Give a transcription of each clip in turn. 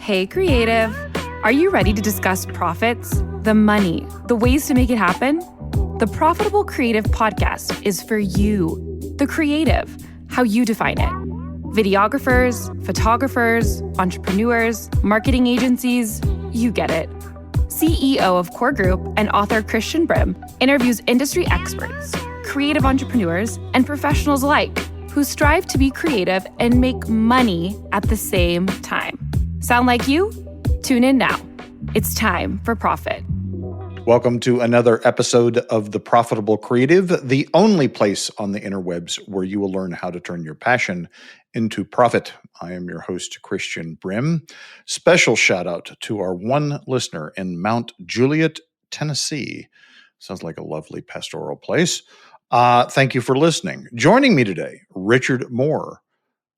Hey, creative. Are you ready to discuss profits, the money, the ways to make it happen? The Profitable Creative Podcast is for you, the creative, how you define it. Videographers, photographers, entrepreneurs, marketing agencies, you get it. CEO of Core Group and author Christian Brim interviews industry experts, creative entrepreneurs, and professionals alike who strive to be creative and make money at the same time. Sound like you? Tune in now. It's time for profit. Welcome to another episode of The Profitable Creative, the only place on the interwebs where you will learn how to turn your passion into profit. I am your host, Christian Brim. Special shout out to our one listener in Mount Juliet, Tennessee. Sounds like a lovely pastoral place. Thank you for listening. Joining me today, Richard Moore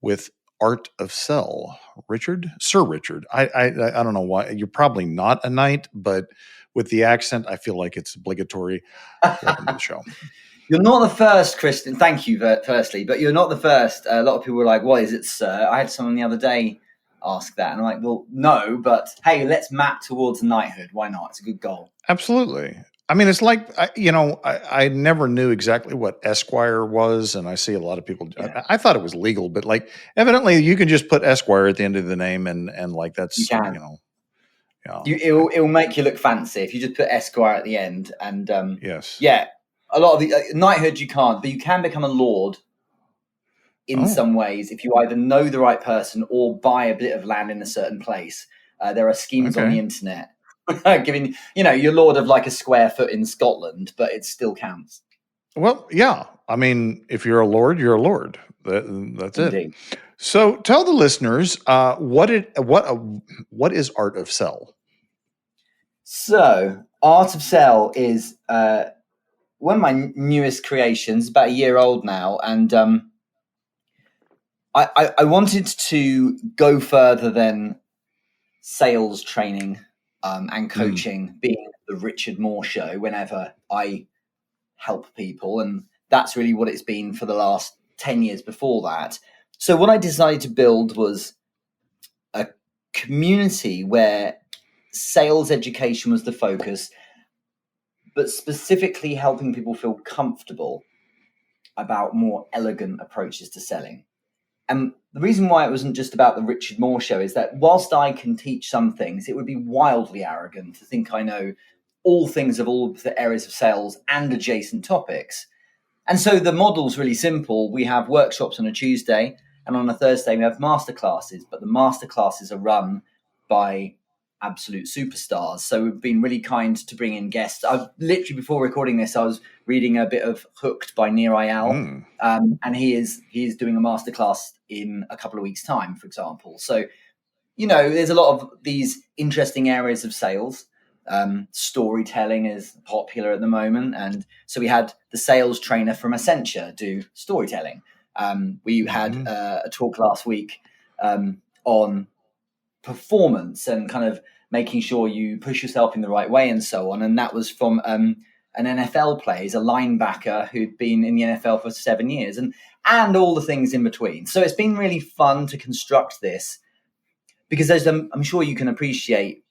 with Art of Sell. Sir Richard. I don't know why. You're probably not a knight, but with the accent, I feel like it's obligatory. Welcome to the show. You're not the first, Christian. Thank you, firstly, but you're not the first. A lot of people were like, "What is it, sir?" I had someone the other day ask that, and I'm like, "Well, no, but hey, let's map towards knighthood. Why not? It's a good goal." Absolutely. I mean, it's like, I never knew exactly what Esquire was, and I see a lot of people, I thought it was legal, but like, evidently you can just put Esquire at the end of the name and like that's, you can. It'll make you look fancy if you just put Esquire at the end. And yes. Yeah, a lot of the knighthood you can't, but you can become a lord in some ways if you either know the right person or buy a bit of land in a certain place. There are schemes on the internet giving, you're lord of like a square foot in Scotland, but it still counts. Well, yeah. I mean, if you're a lord, you're a lord. That's Indeed. it. So tell the listeners, what is Art of Sell? So Art of Sell is one of my newest creations, about a year old now. And I wanted to go further than sales training and coaching, being the Richard Moore show whenever I help people. And that's really what it's been for the last 10 years before that. So what I decided to build was a community where sales education was the focus, but specifically helping people feel comfortable about more elegant approaches to selling. And the reason why it wasn't just about the Richard Moore show is that whilst I can teach some things, it would be wildly arrogant to think I know all things of all the areas of sales and adjacent topics. And so the model's really simple. We have workshops on a Tuesday, and on a Thursday we have masterclasses, but the masterclasses are run by absolute superstars. So we've been really kind to bring in guests. I've literally, before recording this, I was reading a bit of Hooked by Nir Eyal, and he is doing a masterclass in a couple of weeks' time, for example. So, there's a lot of these interesting areas of sales. Storytelling is popular at the moment, and so we had the sales trainer from Accenture do storytelling. We had a talk last week on performance and kind of making sure you push yourself in the right way and so on. And that was from an NFL player, he's a linebacker who'd been in the NFL for 7 years and all the things in between. So it's been really fun to construct this because I'm sure you can appreciate,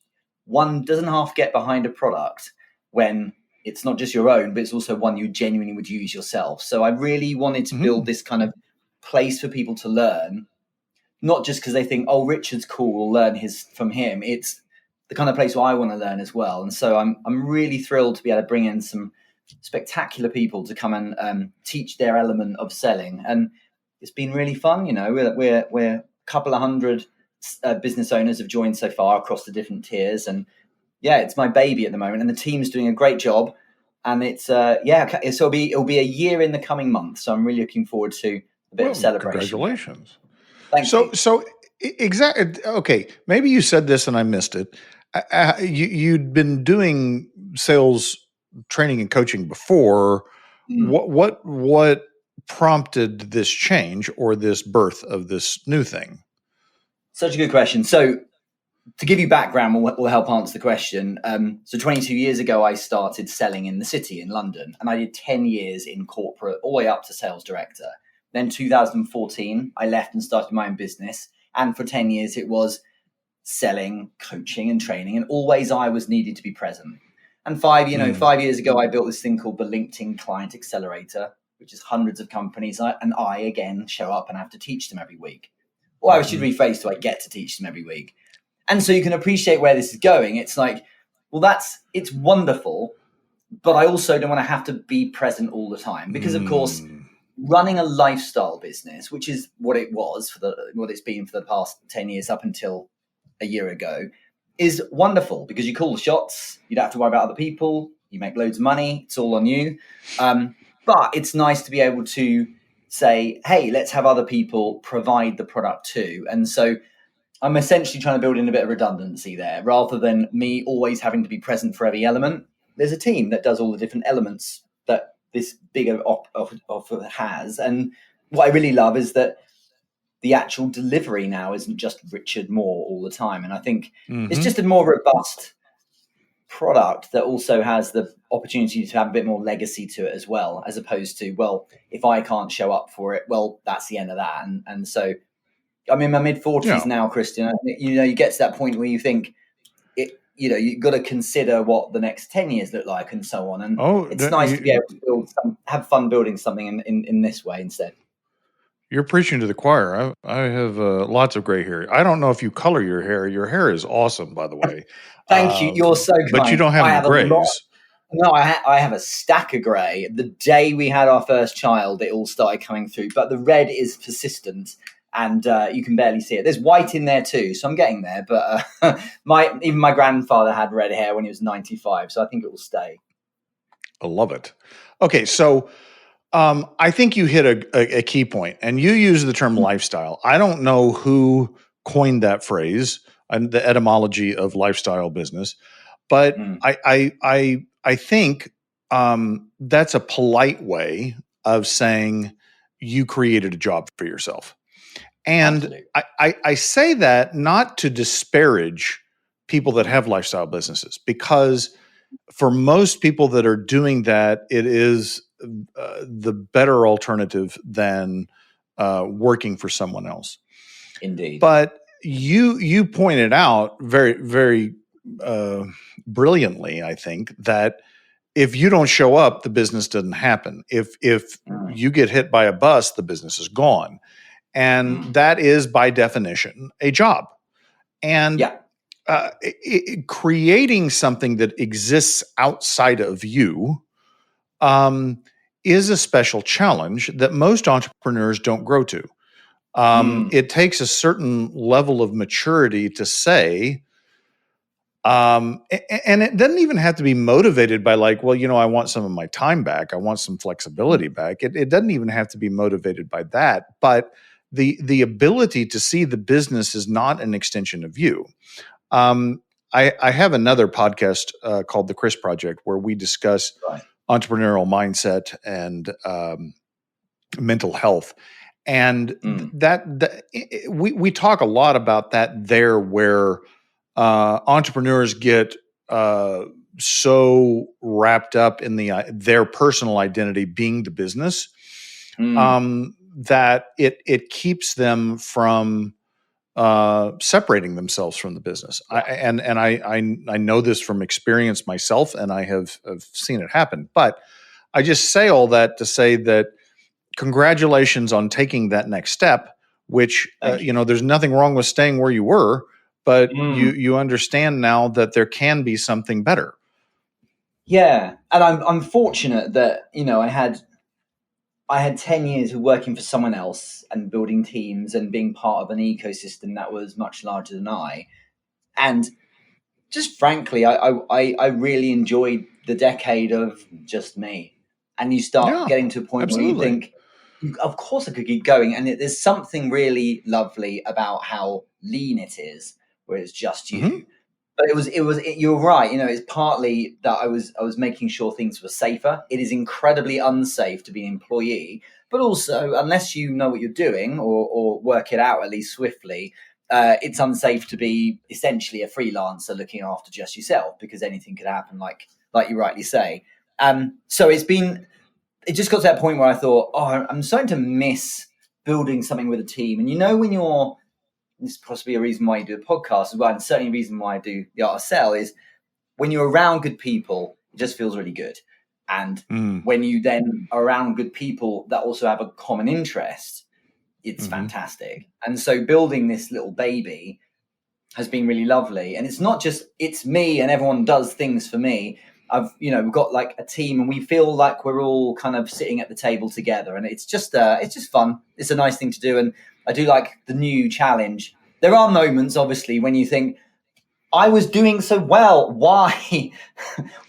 one doesn't half get behind a product when it's not just your own, but it's also one you genuinely would use yourself. So I really wanted to build this kind of place for people to learn, not just because they think, oh, Richard's cool, we'll learn from him. It's the kind of place where I want to learn as well. And so I'm really thrilled to be able to bring in some spectacular people to come and teach their element of selling. And it's been really fun. We're a couple of hundred business owners have joined so far across the different tiers. And yeah, it's my baby at the moment, and the team's doing a great job. And it's it'll be a year in the coming months. So I'm really looking forward to a bit of celebration. Congratulations. Thank you. So exactly. Okay, maybe you said this and I missed it. You'd been doing sales training and coaching before. What prompted this change or this birth of this new thing? Such a good question. So to give you background, will help answer the question. So 22 years ago, I started selling in the city in London, and I did 10 years in corporate, all the way up to sales director. Then 2014, I left and started my own business. And for 10 years, it was selling, coaching and training, and always I was needed to be present. And 5 years ago, I built this thing called the LinkedIn Client Accelerator, which is hundreds of companies. And I, again, show up and have to teach them every week. Or I should rephrase to I get to teach them every week. And so you can appreciate where this is going. It's like, well, it's wonderful, but I also don't want to have to be present all the time because, of course, running a lifestyle business, which is what it was what it's been for the past 10 years up until a year ago, is wonderful because you call the shots. You don't have to worry about other people. You make loads of money. It's all on you. But it's nice to be able to say, hey, let's have other people provide the product too. And so I'm essentially trying to build in a bit of redundancy there rather than me always having to be present for every element. There's a team that does all the different elements that this bigger offer has. And what I really love is that the actual delivery now isn't just Richard Moore all the time. And I think it's just a more robust product that also has the opportunity to have a bit more legacy to it as well, as opposed to, well, if I can't show up for it, well, that's the end of that. And so I'm in my mid-40s now, Christian. You get to that point where you think, you've got to consider what the next 10 years look like and so on. And it's nice to be able to have fun building something in this way instead. You're preaching to the choir. I have lots of gray hair. I don't know if you color your hair. Your hair is awesome, by the way. Thank you. You're so kind. But you don't have any grays. No, I have a stack of grey. The day we had our first child, it all started coming through. But the red is persistent, and you can barely see it. There's white in there too, so I'm getting there. But even my grandfather had red hair when he was 95, so I think it will stay. I love it. Okay, so I think you hit a key point, and you use the term lifestyle. I don't know who coined that phrase and the etymology of lifestyle business, but I think that's a polite way of saying you created a job for yourself. And I say that not to disparage people that have lifestyle businesses, because for most people that are doing that, it is the better alternative than working for someone else. Indeed. But you pointed out very, very brilliantly, I think, that if you don't show up, the business doesn't happen. If you get hit by a bus, the business is gone. And that is, by definition, a job. And creating something that exists outside of you is a special challenge that most entrepreneurs don't grow to. It takes a certain level of maturity to say, and it doesn't even have to be motivated by like, well, I want some of my time back. I want some flexibility back. It doesn't even have to be motivated by that. But the ability to see the business is not an extension of you. I have another podcast called The Chris Project, where we discuss entrepreneurial mindset and mental health. And we talk a lot about that there, where entrepreneurs get so wrapped up in their personal identity being the business that it keeps them from separating themselves from the business. I know this from experience myself, and I have seen it happen. But I just say all that to say that congratulations on taking that next step, which, there's nothing wrong with staying where you were, but you understand now that there can be something better. Yeah. And I'm fortunate that, I had 10 years of working for someone else and building teams and being part of an ecosystem that was much larger than I. And just frankly, I really enjoyed the decade of just me. And you start getting to a point where you think, of course I could keep going. And there's something really lovely about how lean it is, where it's just you. But you're right. It's partly that I was making sure things were safer. It is incredibly unsafe to be an employee, but also, unless you know what you're doing or work it out at least swiftly, it's unsafe to be essentially a freelancer looking after just yourself, because anything could happen, like you rightly say. So it just got to that point where I thought, I'm starting to miss building something with a team. And when you're this is possibly a reason why you do a podcast as well, and certainly a reason why I do the Art of Sale, is when you're around good people, it just feels really good. And when you then are around good people that also have a common interest, it's fantastic. And so building this little baby has been really lovely. And it's not just, it's me and everyone does things for me. We've got like a team and we feel like we're all kind of sitting at the table together, and it's just fun. It's a nice thing to do. And I do like the new challenge. There are moments, obviously, when you think, I was doing so well. Why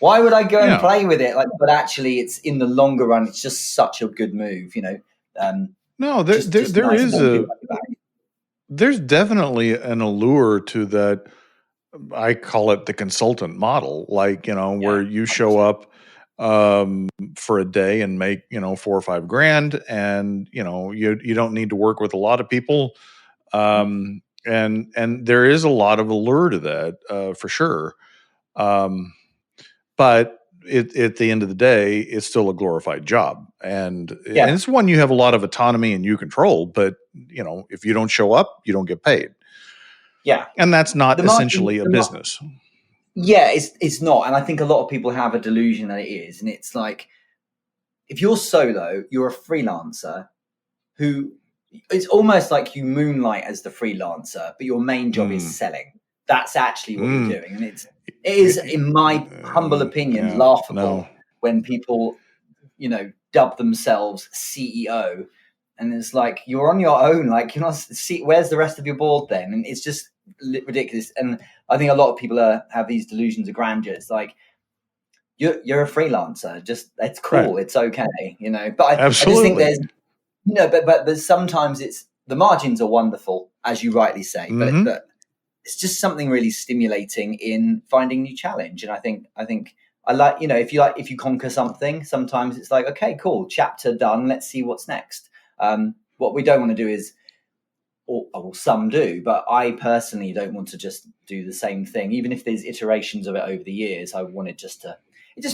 would I go and play with it? But actually it's in the longer run, it's just such a good move, there's definitely an allure to that. I call it the consultant model, where you show up for a day and make, $4 or $5 grand, and, you don't need to work with a lot of people. And there is a lot of allure to that, for sure. But at the end of the day, it's still a glorified job. And it's one you have a lot of autonomy and you control, but if you don't show up, you don't get paid. Yeah. And that's not essentially a business. Yeah, it's not. And I think a lot of people have a delusion that it is. And it's like, if you're solo, you're a freelancer who, it's almost like you moonlight as the freelancer, but your main job is selling. That's actually what you're doing. And it is, in my humble opinion, laughable when people, dub themselves CEO. And it's like, you're on your own. Like, where's the rest of your board then? And it's just ridiculous. And I think a lot of people have these delusions of grandeur. It's like, you're a freelancer. Just, it's cool. Right. It's okay, But I just think there's, but sometimes the margins are wonderful, as you rightly say. But it's just something really stimulating in finding new challenge. And I think I like, if you conquer something, sometimes it's like, okay, cool, chapter done. Let's see what's next. What we don't want to do is, or some do, but I personally don't want to just do the same thing. Even if there's iterations of it over the years, I wanted it just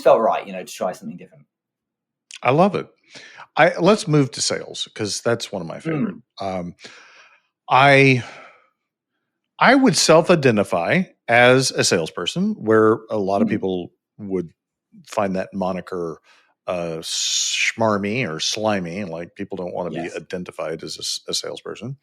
felt right, to try something different. I love it. Let's move to sales, because that's one of my favorite. I would self-identify as a salesperson, where a lot of people would find that moniker schmarmy or slimy, like people don't want to be identified as a salesperson.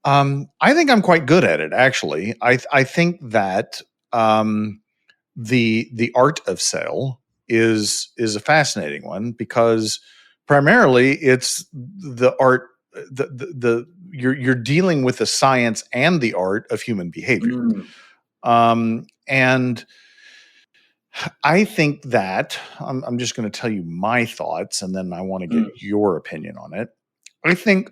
I think I'm quite good at it, actually. I think that the art of sale is a fascinating one, because primarily it's the art. You're dealing with the science and the art of human behavior. And I think that I'm just going to tell you my thoughts, and then I want to get your opinion on it. I think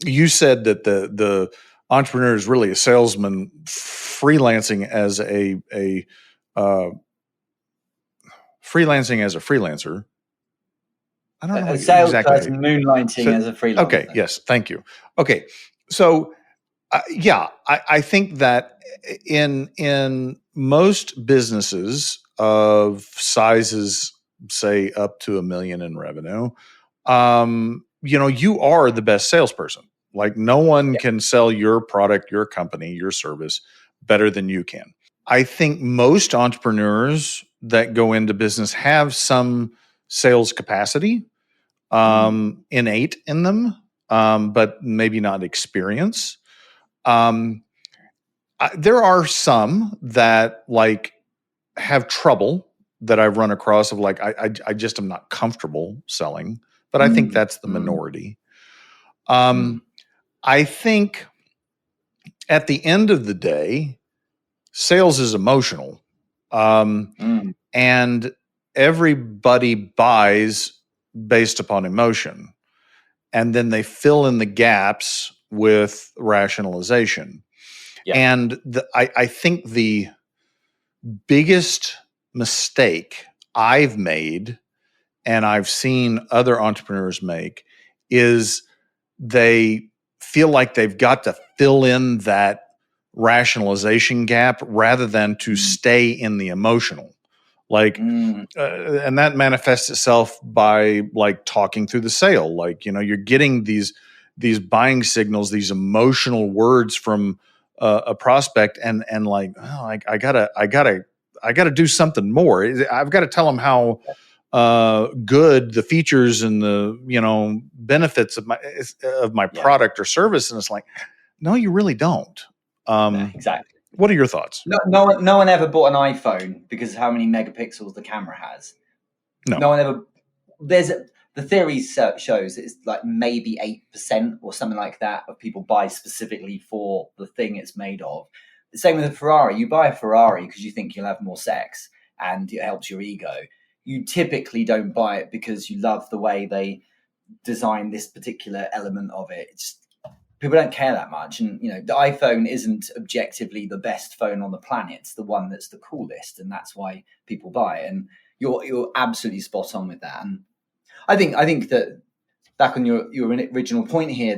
you said that the entrepreneur is really a salesman freelancing as a freelancer. I don't know. A salesperson moonlighting as a freelancer. Okay. Yes. Thank you. Okay. So, I think that in most businesses of sizes, say up to $1 million in revenue, you are the best salesperson. Like, no one can sell your product, your company, your service better than you can. I think most entrepreneurs that go into business have some sales capacity innate in them, but maybe not experience. There are some that have trouble that I've run across of I just am not comfortable selling, but I think that's the minority. I think at the end of the day, sales is emotional. And everybody buys based upon emotion, and then they fill in the gaps with rationalization. And I think the biggest mistake I've made, and I've seen other entrepreneurs make, is they feel like they've got to fill in that rationalization gap rather than to stay in the emotional. And that manifests itself by talking through the sale. You're getting these these buying signals, these emotional words from a prospect, and like, oh, I gotta do something more. I've got to tell them how good the features and the benefits of my product or service, and it's like, no, you really don't. Yeah, exactly. What are your thoughts? No one ever bought an iPhone because of how many megapixels the camera has. No one ever. The theory shows it's like maybe 8% or something like that of people buy specifically for the thing it's made of. The same with a Ferrari. You buy a Ferrari because you think you'll have more sex and it helps your ego. You typically don't buy it because you love the way they design this particular element of it. People don't care that much. And, the iPhone isn't objectively the best phone on the planet. It's the one that's the coolest. And that's why people buy it. And you're absolutely spot on with that. And I think that back on your original point here,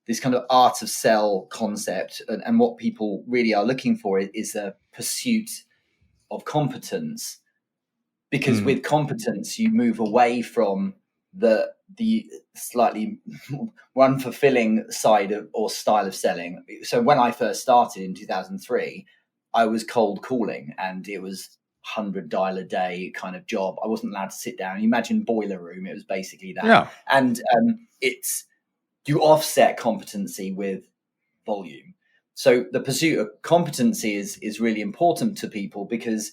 this kind of art of sell concept and what people really are looking for is a pursuit of competence. Because with competence, you move away from the slightly more unfulfilling side of or style of selling. So when I first started in 2003, I was cold calling, and it was $100 a day kind of job. I wasn't allowed to sit down. You imagine boiler room. It was basically that. Yeah. And you offset competency with volume. So the pursuit of competency is really important to people because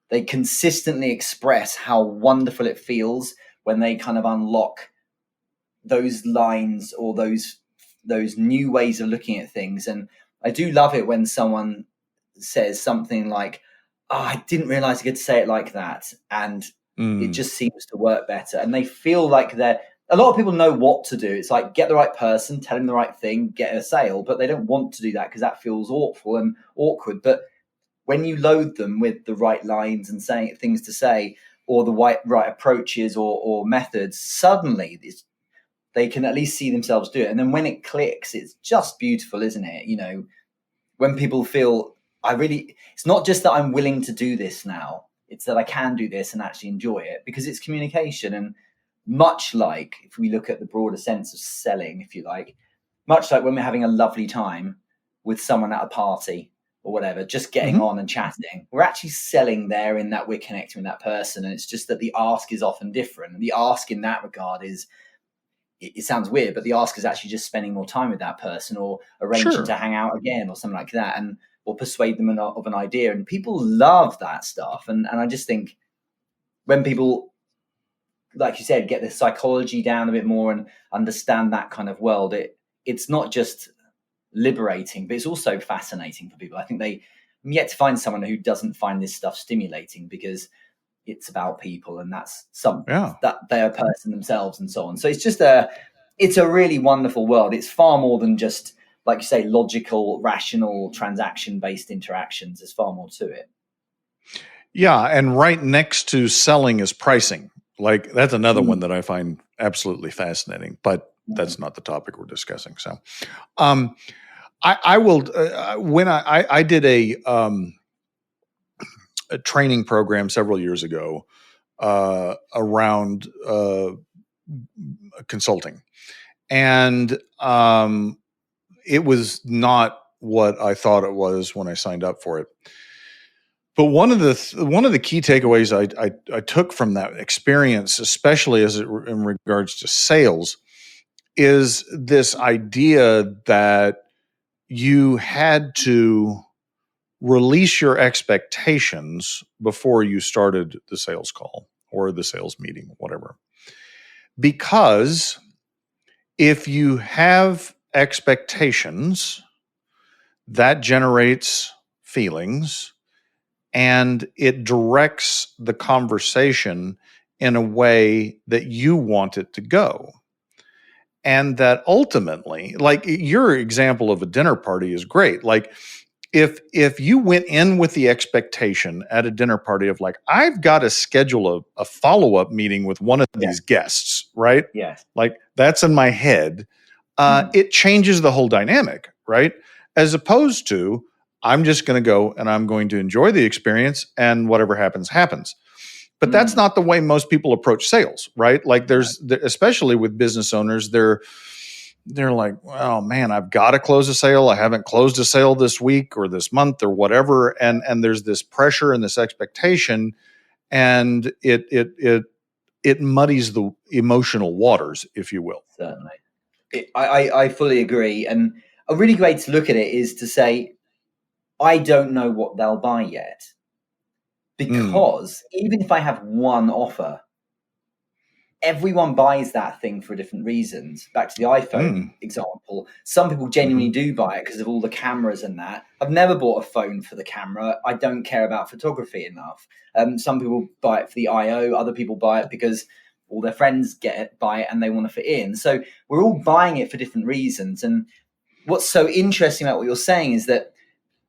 they consistently express how wonderful it feels when they kind of unlock those lines or those new ways of looking at things. And I do love it when someone says something like, "Oh, I didn't realize I could say it like that." And it just seems to work better. And they feel like a lot of people know what to do. It's like, get the right person, tell them the right thing, get a sale, but they don't want to do that because that feels awful and awkward. But when you load them with the right lines and saying things to say, or the right approaches or methods, suddenly they can at least see themselves do it. And then when it clicks, it's just beautiful, isn't it? When people feel, it's not just that I'm willing to do this now, it's that I can do this and actually enjoy it, because it's communication. And much like, if we look at the broader sense of selling, if you like, much like when we're having a lovely time with someone at a party or whatever, just getting on and chatting, we're actually selling there in that we're connecting with that person. And it's just that the ask is often different. And the ask in that regard is, it sounds weird, but the ask is actually just spending more time with that person, or arranging to hang out again or something like that, or persuade them of an idea. And people love that stuff. And I just think when people, like you said, get the psychology down a bit more and understand that kind of world, it's not just liberating, but it's also fascinating for people. I think I'm yet to find someone who doesn't find this stuff stimulating, because it's about people, and that's that they're a person themselves and so on. So it's a really wonderful world. It's far more than just, like you say, logical, rational, transaction-based interactions. There's far more to it. Yeah, and right next to selling is pricing. Like, that's another one that I find absolutely fascinating, but that's not the topic we're discussing. So, I will. When I did a training program several years ago around consulting, and it was not what I thought it was when I signed up for it. But one of the key takeaways I took from that experience, especially in regards to sales, is this idea that you had to release your expectations before you started the sales call or the sales meeting, whatever. Because if you have expectations, that generates feelings, and it directs the conversation in a way that you want it to go. And that ultimately, like your example of a dinner party is great. Like, if you went in with the expectation at a dinner party of like, I've got to schedule a follow-up meeting with one of these guests, right? Yes. Like, that's in my head. It changes the whole dynamic, right? As opposed to, I'm just going to go and I'm going to enjoy the experience, and whatever happens, happens. But that's not the way most people approach sales, right? Like, especially with business owners, they're they're like, well, man, I've got to close a sale. I haven't closed a sale this week or this month or whatever. And there's this pressure and this expectation, and it muddies the emotional waters, if you will. Certainly. I fully agree. And a really great way to look at it is to say, I don't know what they'll buy yet. Because even if I have one offer, everyone buys that thing for different reasons. Back to the iPhone example. Some people genuinely do buy it because of all the cameras and that. I've never bought a phone for the camera. I don't care about photography enough. Some people buy it for the I/O. Other people buy it because all their friends buy it and they want to fit in. So we're all buying it for different reasons. And what's so interesting about what you're saying is that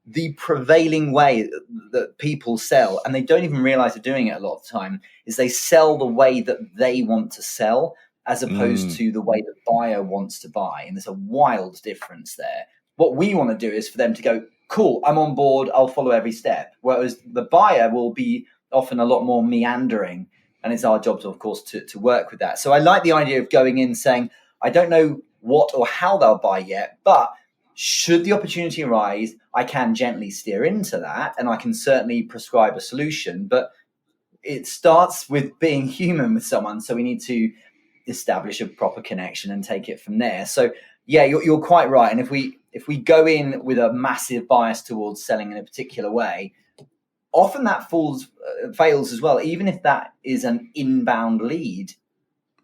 the prevailing way that people sell, and they don't even realize they're doing it a lot of the time, is they sell the way that they want to sell as opposed to the way the buyer wants to buy. And there's a wild difference there. What we want to do is for them to go, cool, I'm on board, I'll follow every step. Whereas the buyer will be often a lot more meandering. And it's our job, of course, to work with that. So I like the idea of going in saying, I don't know what or how they'll buy yet, but should the opportunity arise, I can gently steer into that, and I can certainly prescribe a solution. But it starts with being human with someone, so we need to establish a proper connection and take it from there. So, yeah, you're quite right. And if we go in with a massive bias towards selling in a particular way, often that fails as well, even if that is an inbound lead.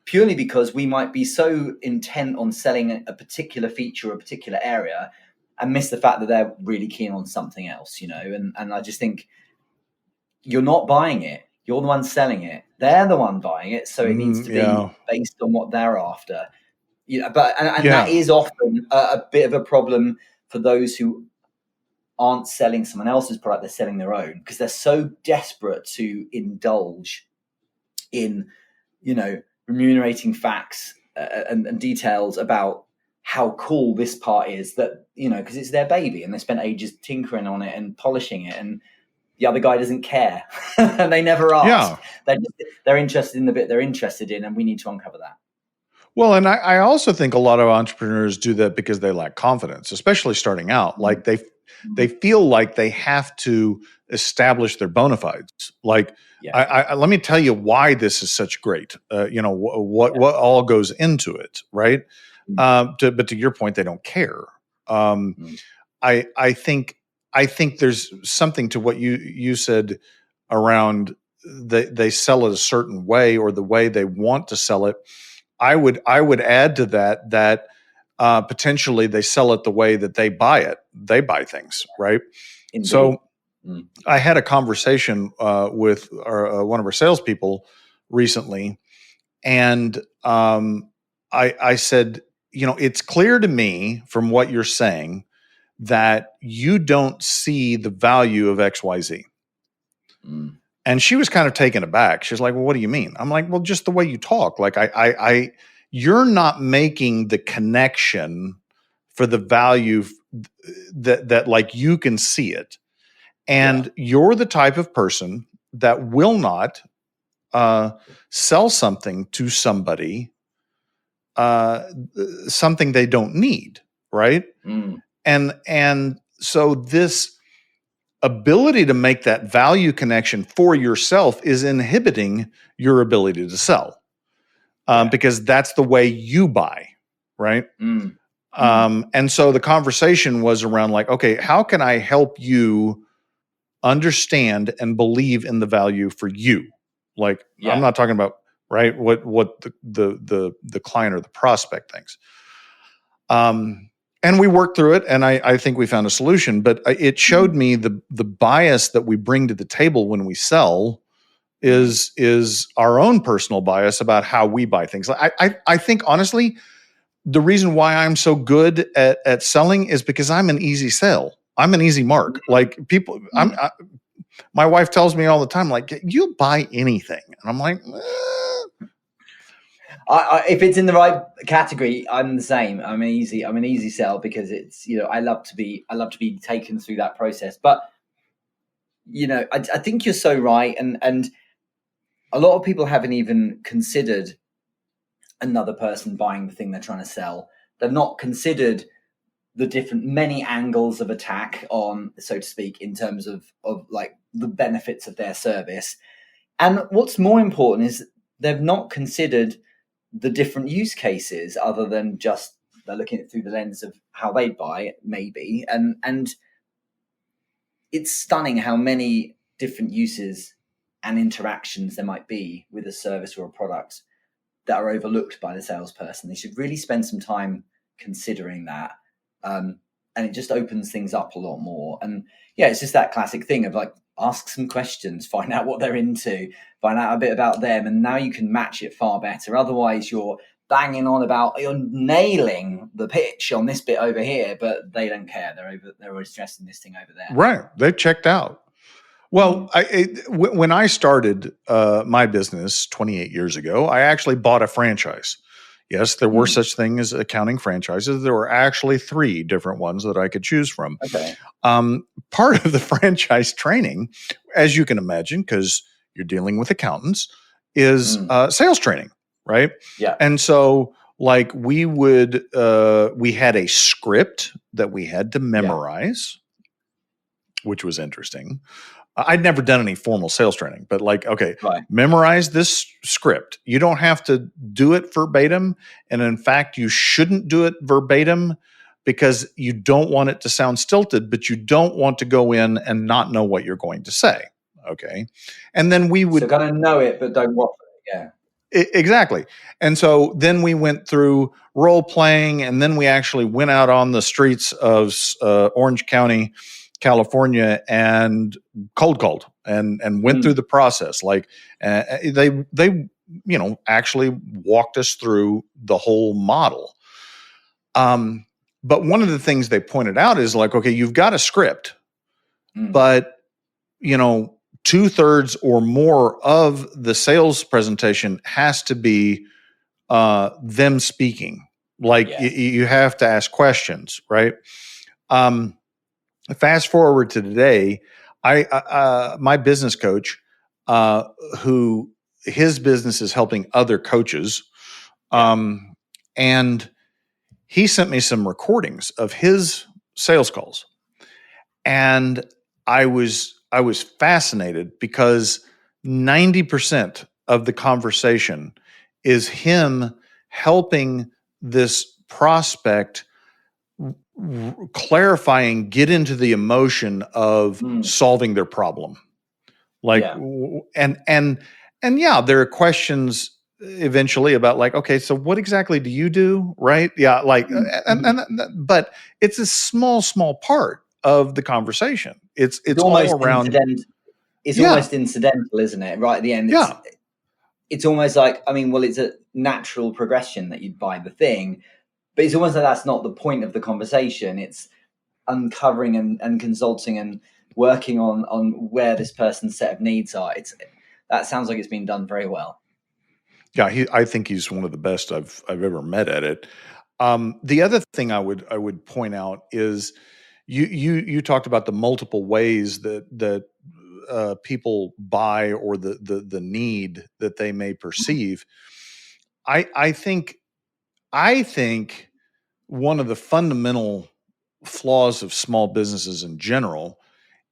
Purely because we might be so intent on selling a particular feature or a particular area and miss the fact that they're really keen on something else, And I just think you're not buying it. You're the one selling it. They're the one buying it. So it needs to be based on what they're after. But that is often a bit of a problem for those who aren't selling someone else's product. They're selling their own because they're so desperate to indulge in, remunerating facts and details about how cool this part is, that, because it's their baby and they spent ages tinkering on it and polishing it, and the other guy doesn't care and they never ask. They're interested in the bit they're interested in, and we need to uncover that. Well, and I also think a lot of entrepreneurs do that because they lack confidence, especially starting out. Like they feel like they have to establish their bona fides. Like, let me tell you why this is such great. What all goes into it, right? But to your point, they don't care. I think there's something to what you said around they sell it a certain way or the way they want to sell it. I would add to that potentially they sell it the way that they buy it. They buy things, right? Indeed. So I had a conversation with one of our salespeople recently, and I said, it's clear to me from what you're saying that you don't see the value of XYZ. And she was kind of taken aback. She's like, well, what do you mean? I'm like, well, just the way you talk. Like you're not making the connection for the value that like you can see it. And you're the type of person that will not sell something to somebody, something they don't need, right? And so this ability to make that value connection for yourself is inhibiting your ability to sell, because that's the way you buy, right? And so the conversation was around like, okay, how can I help you understand and believe in the value for you? Like, I'm not talking about right what the client or the prospect thinks. And we worked through it, and I think we found a solution. But it showed me the bias that we bring to the table when we sell is our own personal bias about how we buy things. I think honestly, the reason why I'm so good at selling is because I'm an easy sell. I'm an easy mark. Like people, my wife tells me all the time, like, you buy anything, and I'm like. If it's in the right category, I'm the same. I'm an easy sell because it's, I love to be taken through that process. But, I think you're so right. And a lot of people haven't even considered another person buying the thing they're trying to sell. They've not considered the different many angles of attack on, so to speak, in terms of like the benefits of their service. And what's more important is they've not considered the different use cases other than just they're looking at it through the lens of how they buy it, maybe. And it's stunning how many different uses and interactions there might be with a service or a product that are overlooked by the salesperson. They should really spend some time considering that. And it just opens things up a lot more. And yeah, it's just that classic thing of like, ask some questions, find out what they're into, find out a bit about them. And now you can match it far better. Otherwise you're banging on about, you're nailing the pitch on this bit over here, but they don't care. They're always stressing this thing over there. Right. They checked out. Well, when I started my business 28 years ago, I actually bought a franchise. Yes, there were such things as accounting franchises. There were actually 3 different ones that I could choose from. Okay. Part of the franchise training, as you can imagine, because you're dealing with accountants, is sales training, right? Yeah. And so, like, we had a script that we had to memorize, which was interesting. I'd never done any formal sales training, but like, okay, memorize this script. You don't have to do it verbatim. And in fact, you shouldn't do it verbatim because you don't want it to sound stilted, but you don't want to go in and not know what you're going to say. Okay. And then we would kind of know it, but don't waffle it. Yeah. Exactly. And so then we went through role playing, and then we actually went out on the streets of Orange County, California, and cold and went through the process. Like they actually walked us through the whole model. But one of the things they pointed out is like, okay, you've got a script, but 2/3 or more of the sales presentation has to be them speaking. Like you have to ask questions, right? Fast forward to today, my business coach, who his business is helping other coaches, and he sent me some recordings of his sales calls, and I was fascinated because 90% of the conversation is him helping this prospect clarifying, get into the emotion of solving their problem. Like, and yeah, there are questions eventually about like, okay, so what exactly do you do? Right. Yeah. Like, but it's a small part of the conversation. It's almost all around. It's almost incidental, isn't it? Right at the end. It's almost like, it's a natural progression that you'd buy the thing, but it's almost like that's not the point of the conversation. It's uncovering and consulting and working on where this person's set of needs are. That sounds like it's been done very well. Yeah, I think he's one of the best I've ever met at it. The other thing I would point out is you talked about the multiple ways that people buy or the need that they may perceive. I think one of the fundamental flaws of small businesses in general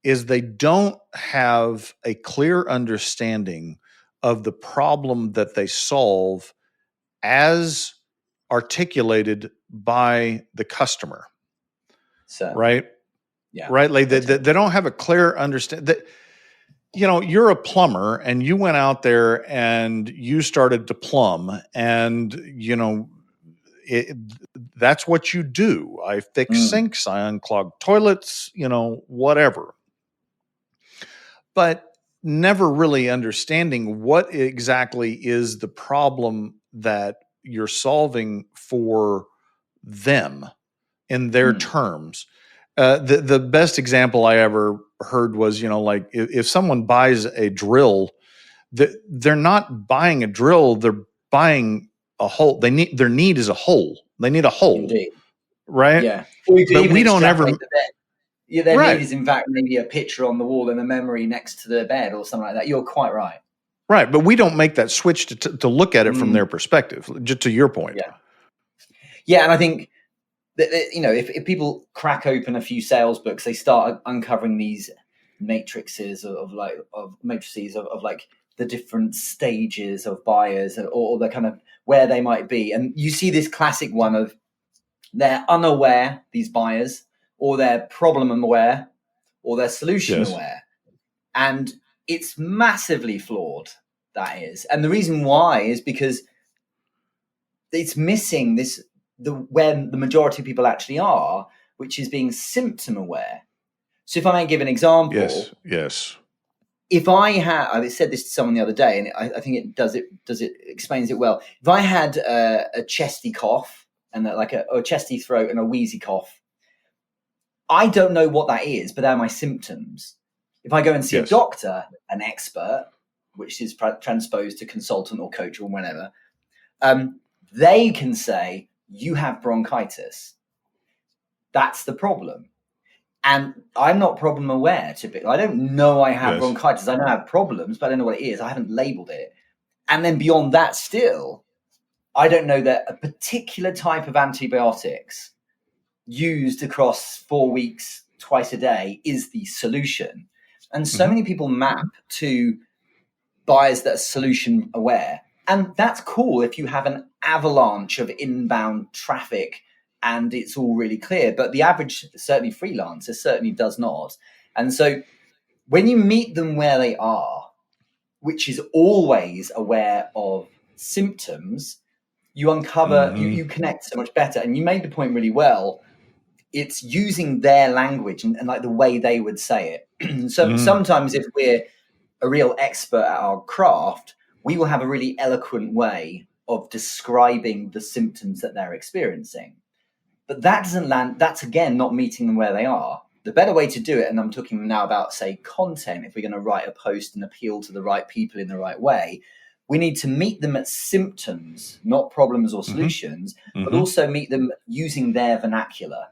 is they don't have a clear understanding of the problem that they solve as articulated by the customer. So, right? Yeah. Right? Like they don't have a clear understanding that, you're a plumber and you went out there and you started to plumb and, that's what you do. I fix sinks, I unclog toilets, whatever. But never really understanding what exactly is the problem that you're solving for them in their terms. The best example I ever heard was, like if someone buys a drill, they're not buying a drill, they're buying a hole. Their need is a hole. They need a hole. Indeed. Right? Yeah. But we don't ever. Their need is in fact maybe a picture on the wall and a memory next to the bed or something like that. You're quite right. Right, but we don't make that switch to look at it from their perspective. Just to your point. Yeah, and I think if people crack open a few sales books, they start uncovering these matrices of like the different stages of buyers, or the kind of where they might be. And you see this classic one of they're unaware, these buyers, or they're problem aware, or they're solution aware. And it's massively flawed, that is. And the reason why is because it's missing where the majority of people actually are, which is being symptom aware. So if I may give an example. Yes. If I said this to someone the other day, and I think it explains it well. If I had a chesty cough and a chesty throat and a wheezy cough, I don't know what that is, but they're my symptoms. If I go and see a doctor, an expert, which is transposed to consultant or coach or whatever, they can say, you have bronchitis. That's the problem. And I'm not problem aware, typically. I don't know I have bronchitis. I know I have problems, but I don't know what it is. I haven't labeled it. And then beyond that still, I don't know that a particular type of antibiotics used across 4 weeks, twice a day, is the solution. And so many people map to buyers that are solution aware. And that's cool if you have an avalanche of inbound traffic and it's all really clear. But the average, certainly freelancer, certainly does not. And so when you meet them where they are, which is always aware of symptoms, you uncover, you connect so much better. And you made the point really well. It's using their language and like the way they would say it. So sometimes if we're a real expert at our craft, we will have a really eloquent way of describing the symptoms that they're experiencing. But that doesn't land. That's, again, not meeting them where they are. The better way to do it, and I'm talking now about, say, content, if we're going to write a post and appeal to the right people in the right way, we need to meet them at symptoms, not problems or solutions, but also meet them using their vernacular.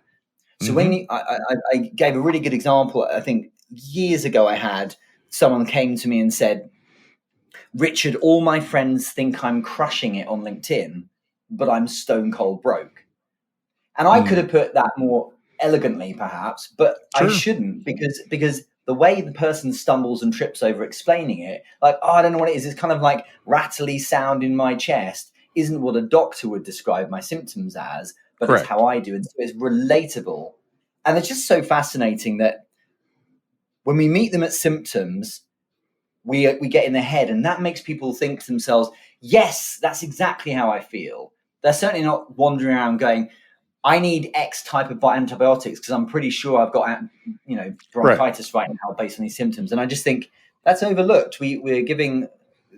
So when I gave a really good example, I think years ago I had someone came to me and said, Richard, all my friends think I'm crushing it on LinkedIn, but I'm stone cold broke. And I could have put that more elegantly, perhaps, but I shouldn't, because the way the person stumbles and trips over explaining it, like, I don't know what it is, it's kind of like rattly sound in my chest, isn't what a doctor would describe my symptoms as, but it's how I do. And so it's relatable. And it's just so fascinating that when we meet them at symptoms, we get in their head, and that makes people think to themselves, yes, that's exactly how I feel. They're certainly not wandering around going, I need X type of antibiotics because I'm pretty sure I've got, bronchitis right now based on these symptoms. And I just think that's overlooked. We're giving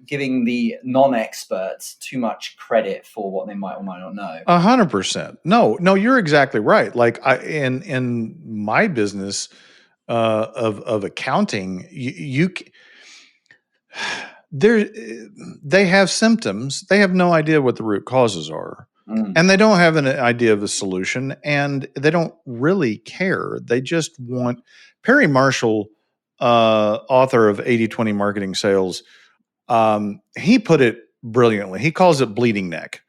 the non-experts too much credit for what they might or might not know. 100%. No, you're exactly right. Like in my business of accounting, they have symptoms. They have no idea what the root causes are. And they don't have an idea of the solution, and they don't really care. They just want Perry Marshall, author of 80-20 Marketing Sales. He put it brilliantly. He calls it bleeding neck.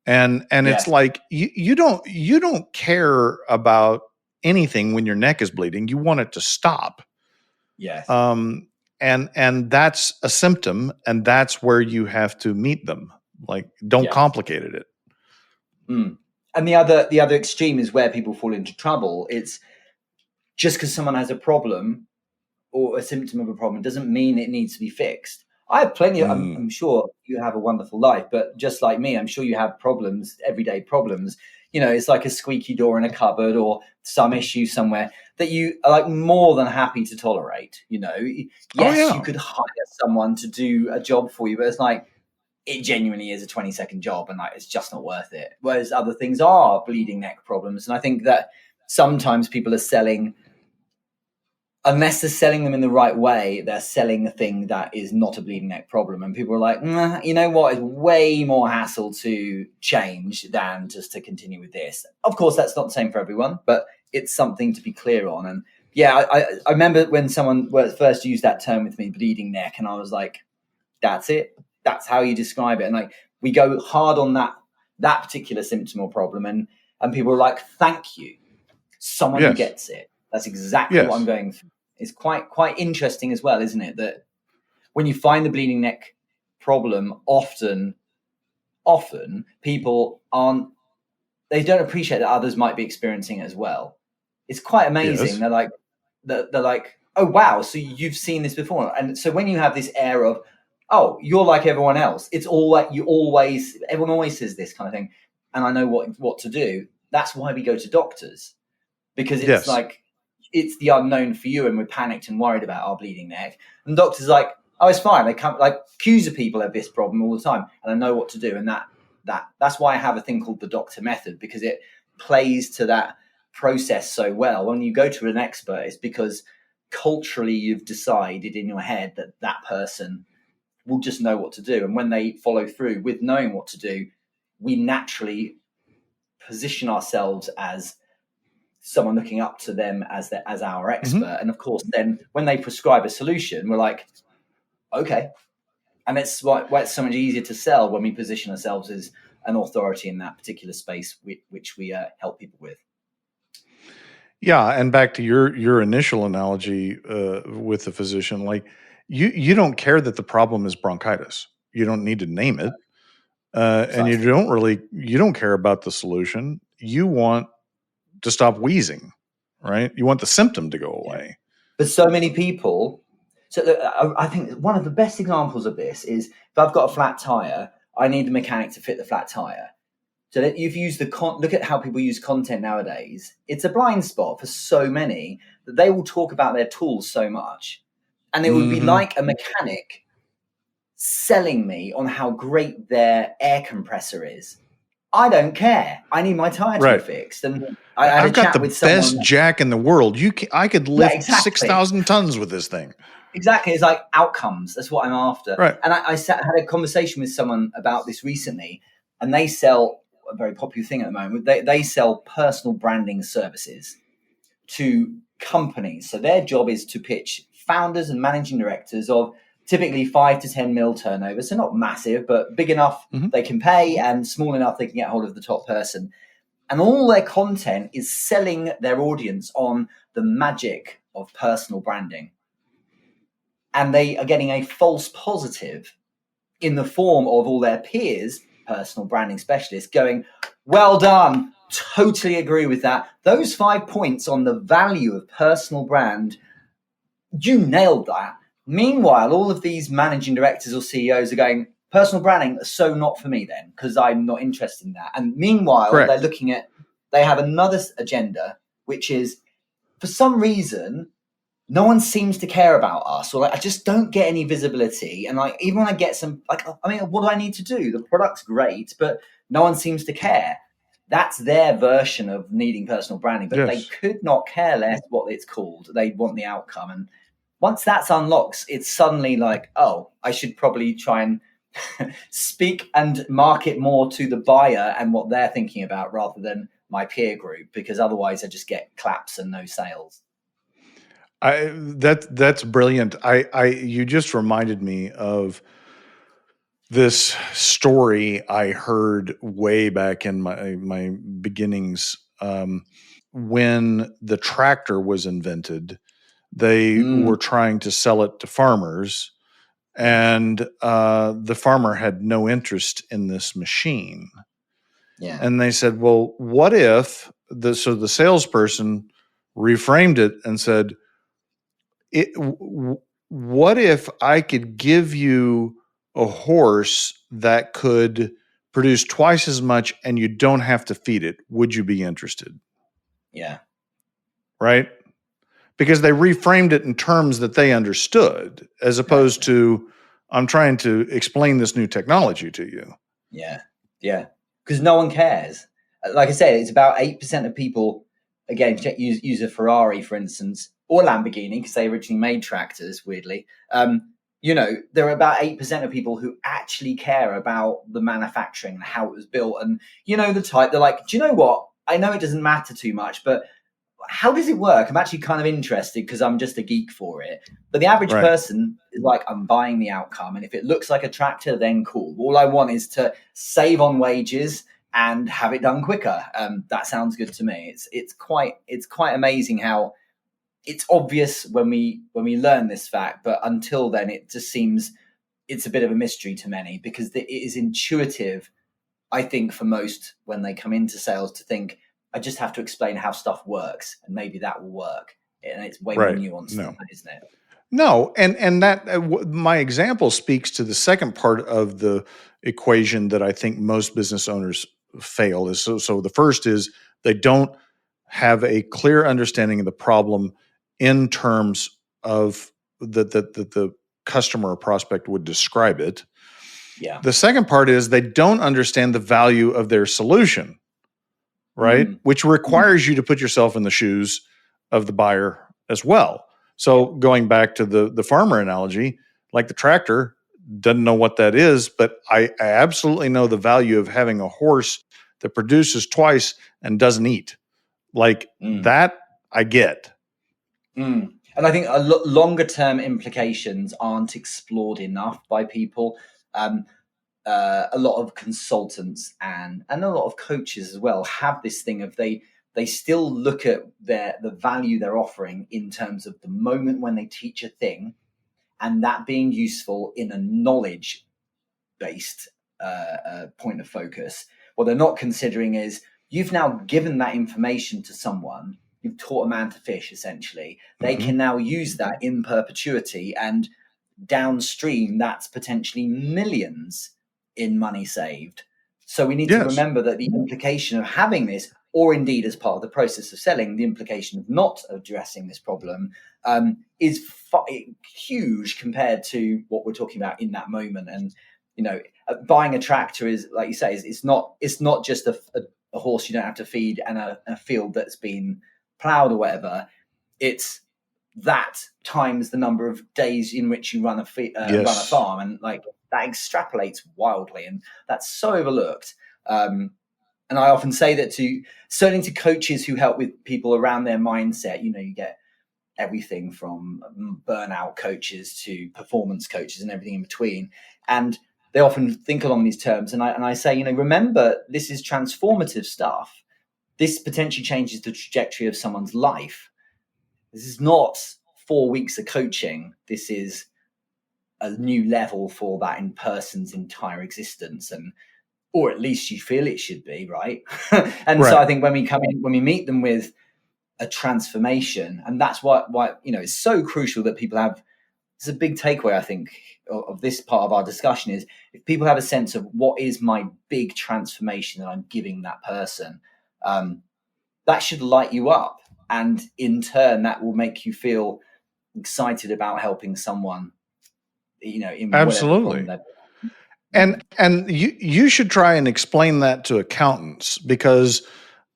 And it's like, you don't care about anything when your neck is bleeding. You want it to stop. Yes. And that's a symptom, and that's where you have to meet them. Like, don't complicate it. And the other extreme is where people fall into trouble. It's just because someone has a problem or a symptom of a problem doesn't mean it needs to be fixed. I have plenty of, I'm sure you have a wonderful life, but just like me, I'm sure you have problems, everyday problems. You know, it's like a squeaky door in a cupboard or some issue somewhere that you are like more than happy to tolerate. You know, yes, you could hire someone to do a job for you, but it's like, it genuinely is a 20-second job, and like it's just not worth it. Whereas other things are bleeding neck problems. And I think that sometimes people are selling, unless they're selling them in the right way, they're selling a thing that is not a bleeding neck problem. And people are like, you know what, it's way more hassle to change than just to continue with this. Of course, that's not the same for everyone, but it's something to be clear on. And I remember when someone first used that term with me, bleeding neck, and I was like, that's it. That's how you describe it. And like, we go hard on that particular symptom or problem. And And people are like, thank you. Someone who Yes. gets it. That's exactly Yes. what I'm going through. It's quite interesting as well, isn't it? That when you find the bleeding neck problem, often people they don't appreciate that others might be experiencing it as well. It's quite amazing. Yes. They're like, oh wow, so you've seen this before. And so when you have this air of, oh, you're like everyone else, it's all like everyone always says this kind of thing, and I know what to do. That's why we go to doctors, because it's Yes. like it's the unknown for you, and we're panicked and worried about our bleeding neck. And the doctor's like, oh, it's fine. They come, like, accuser people have this problem all the time, and I know what to do. And that's why I have a thing called the doctor method, because it plays to that process so well. When you go to an expert, it's because culturally you've decided in your head that person will just know what to do. And when they follow through with knowing what to do, we naturally position ourselves as someone looking up to them as our expert. Mm-hmm. And of course, then when they prescribe a solution, we're like, okay. And it's why it's so much easier to sell when we position ourselves as an authority in that particular space, which we help people with. Yeah, and back to your initial analogy with the physician, like you don't care that the problem is bronchitis. You don't need to name it, and you don't care about the solution. You want to stop wheezing, right? You want the symptom to go away. But so many people. So I think one of the best examples of this is if I've got a flat tire, I need the mechanic to fit the flat tire. So that you've used look at how people use content nowadays. It's a blind spot for so many that they will talk about their tools so much. And it would be like a mechanic selling me on how great their air compressor is. I don't care. I need my tire to be fixed. And I've got the best jack in the world. I could lift 6,000 tons with this thing. Exactly. It's like outcomes. That's what I'm after. Right. And I had a conversation with someone about this recently, and they sell a very popular thing at the moment. They sell personal branding services to companies. So their job is to pitch founders and managing directors of typically 5 to 10 mil turnover. So not massive, but big enough they can pay, and small enough they can get hold of the top person. And all their content is selling their audience on the magic of personal branding. And they are getting a false positive in the form of all their peers, personal branding specialists, going, well done, totally agree with that. Those 5 points on the value of personal brand, you nailed that. Meanwhile, all of these managing directors or CEOs are going, personal branding, so not for me then, because I'm not interested in that. And meanwhile, they're looking at, they have another agenda, which is, for some reason, no one seems to care about us, or like, I just don't get any visibility. And like, even when I get some, like, I mean, what do I need to do? The product's great, but no one seems to care. That's their version of needing personal branding, but they could not care less what it's called. They want the outcome. And once that's unlocked, it's suddenly like, oh, I should probably try and speak and market more to the buyer and what they're thinking about rather than my peer group, because otherwise I just get claps and no sales. That's brilliant. You just reminded me of this story I heard way back in my beginnings. When the tractor was invented, they were trying to sell it to farmers, and the farmer had no interest in this machine. Yeah. And they said, well, what if the salesperson reframed it and said, what if I could give you a horse that could produce twice as much and you don't have to feed it? Would you be interested? Yeah. Right? Because they reframed it in terms that they understood, as opposed to, I'm trying to explain this new technology to you. Yeah. Yeah. Because no one cares. Like I said, it's about 8% of people, again, use a Ferrari, for instance, or Lamborghini, because they originally made tractors, weirdly. There are about 8% of people who actually care about the manufacturing and how it was built. And, the type, they're like, do you know what? I know it doesn't matter too much, but how does it work? I'm actually kind of interested because I'm just a geek for it. But the average person is like, I'm buying the outcome. And if it looks like a tractor, then cool. All I want is to save on wages, and have it done quicker. That sounds good to me. It's quite amazing how it's obvious when we learn this fact, but until then, it just seems it's a bit of a mystery to many, because it is intuitive, I think, for most when they come into sales to think, I just have to explain how stuff works and maybe that will work. And it's way more nuanced than that, isn't it? No, and that my example speaks to the second part of the equation that I think most business owners fail. Is so the first is they don't have a clear understanding of the problem in terms of the customer or prospect would describe it. Yeah. The second part is they don't understand the value of their solution, right? Which requires you to put yourself in the shoes of the buyer as well. So going back to the farmer analogy, like the tractor doesn't know what that is, but I absolutely know the value of having a horse that produces twice and doesn't eat. Like that I get. And I think longer term implications aren't explored enough by people. A lot of consultants and a lot of coaches as well have this thing of they still look at the value they're offering in terms of the moment when they teach a thing, and that being useful in a knowledge based point of focus. What they're not considering is you've now given that information to someone. You've taught a man to fish, essentially. They can now use that in perpetuity, and downstream, that's potentially millions in money saved. So we need to remember that the implication of having this, or indeed as part of the process of selling, the implication of not addressing this problem is huge compared to what we're talking about in that moment. And buying a tractor is, like you say, it's not just a horse you don't have to feed and a field that's been plowed or whatever. It's that times the number of days in which you run a farm, and like that extrapolates wildly, and that's so overlooked. And I often say that certainly to coaches who help with people around their mindset. You get everything from burnout coaches to performance coaches and everything in between, and they often think along these terms. And I say, remember, this is transformative stuff. This potentially changes the trajectory of someone's life. This is not 4 weeks of coaching. This is a new level for that in person's entire existence, or at least you feel it should be, right? And so I think when we come in, when we meet them with a transformation, and that's why it's so crucial that people have. It's a big takeaway, I think, of this part of our discussion is if people have a sense of what is my big transformation that I'm giving that person, that should light you up. And in turn, that will make you feel excited about helping someone, in absolutely. And you should try and explain that to accountants, because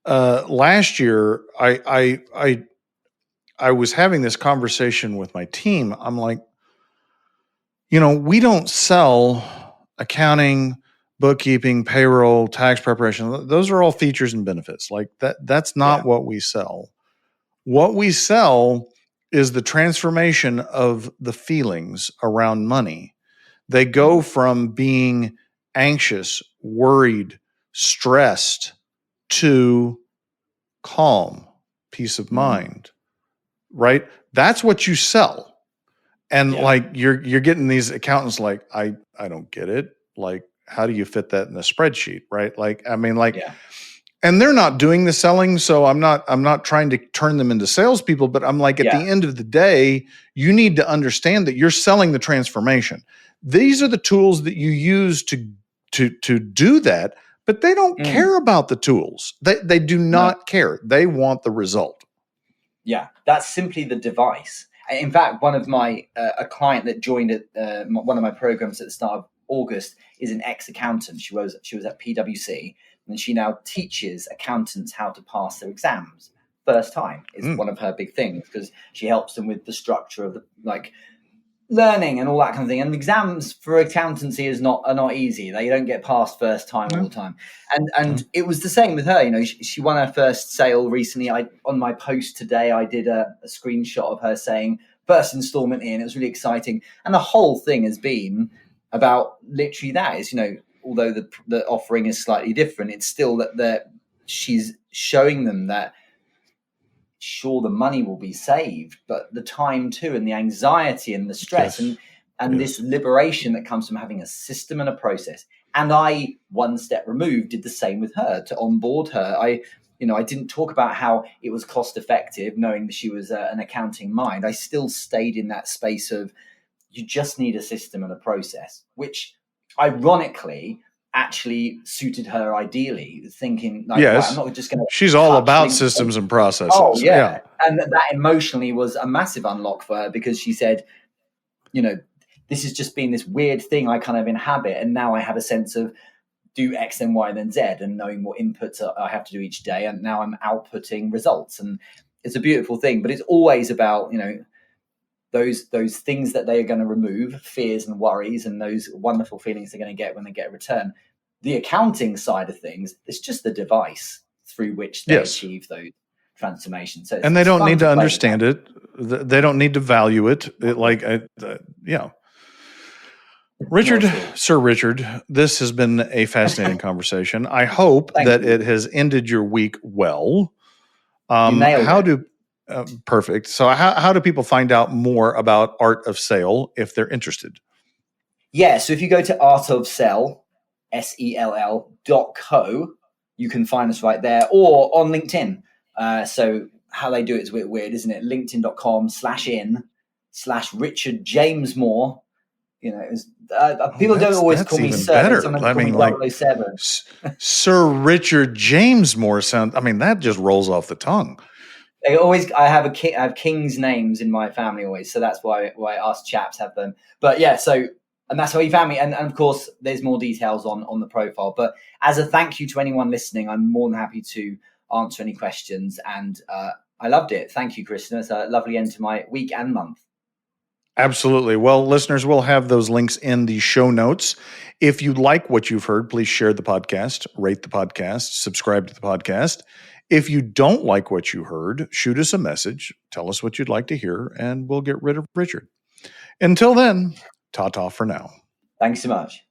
last year I was having this conversation with my team. I'm like, we don't sell accounting, bookkeeping, payroll, tax preparation. Those are all features and benefits. Like that's not what we sell. What we sell is the transformation of the feelings around money. They go from being anxious, worried, stressed to calm, peace of mind, right? That's what you sell. And like you're getting these accountants like, I don't get it. Like, how do you fit that in a spreadsheet, right? Like, I mean, like, and they're not doing the selling, so I'm not trying to turn them into salespeople, but I'm like, at the end of the day, you need to understand that you're selling the transformation. These are the tools that you use to do that, but they don't care about the tools. They do not care. They want the result. Yeah, that's simply the device. In fact, one of my a client that joined one of my programs at the start of August is an ex-accountant. She was at PwC, and she now teaches accountants how to pass their exams. First time is one of her big things, because she helps them with the structure of learning and all that kind of thing. And exams for accountancy are not easy. They don't get passed first time all the time. And it was the same with her. She won her first sale recently. On my post today, I did a screenshot of her saying first installment in. It was really exciting. And the whole thing has been about literally that is, although the offering is slightly different, it's still that she's showing them that sure, the money will be saved, but the time too, and the anxiety and the stress, and this liberation that comes from having a system and a process. And I, one step removed, did the same with her to onboard her. I didn't talk about how it was cost effective, knowing that she was an accounting mind. I still stayed in that space of you just need a system and a process, which ironically actually suited her ideally, thinking like, yes, I'm not just going to. She's all about systems and processes. Oh yeah. And that emotionally was a massive unlock for her, because she said, this has just been this weird thing I kind of inhabit, and now I have a sense of do X and Y then Z, and knowing what inputs I have to do each day, and now I'm outputting results, and it's a beautiful thing. But it's always about those things that they are going to remove, fears and worries, and those wonderful feelings they're going to get when they get a return. The accounting side of things, it's just the device through which they achieve those transformations. So and they don't need to understand it. They don't need to value it. Sir Richard, this has been a fascinating conversation. I hope that it has ended your week well. You nailed it. Perfect. So how do people find out more about Art of Sale if they're interested? Yeah, so if you go to artofsell, SELL.co, you can find us right there, or on LinkedIn. So how they do it is a bit weird, isn't it? LinkedIn.com/in/Richard James Moore. People don't always call me Sir. Better. I mean, like 007. Sir Richard James Moore that just rolls off the tongue. I have king's names in my family always, so that's why us chaps have them. But yeah, and that's how you found me. And of course, there's more details on the profile. But as a thank you to anyone listening, I'm more than happy to answer any questions. And I loved it. Thank you, Christian. It's a lovely end to my week and month. Absolutely. Well, listeners, we'll have those links in the show notes. If you like what you've heard, please share the podcast, rate the podcast, subscribe to the podcast. If you don't like what you heard, shoot us a message, tell us what you'd like to hear, and we'll get rid of Richard. Until then, ta-ta for now. Thanks so much.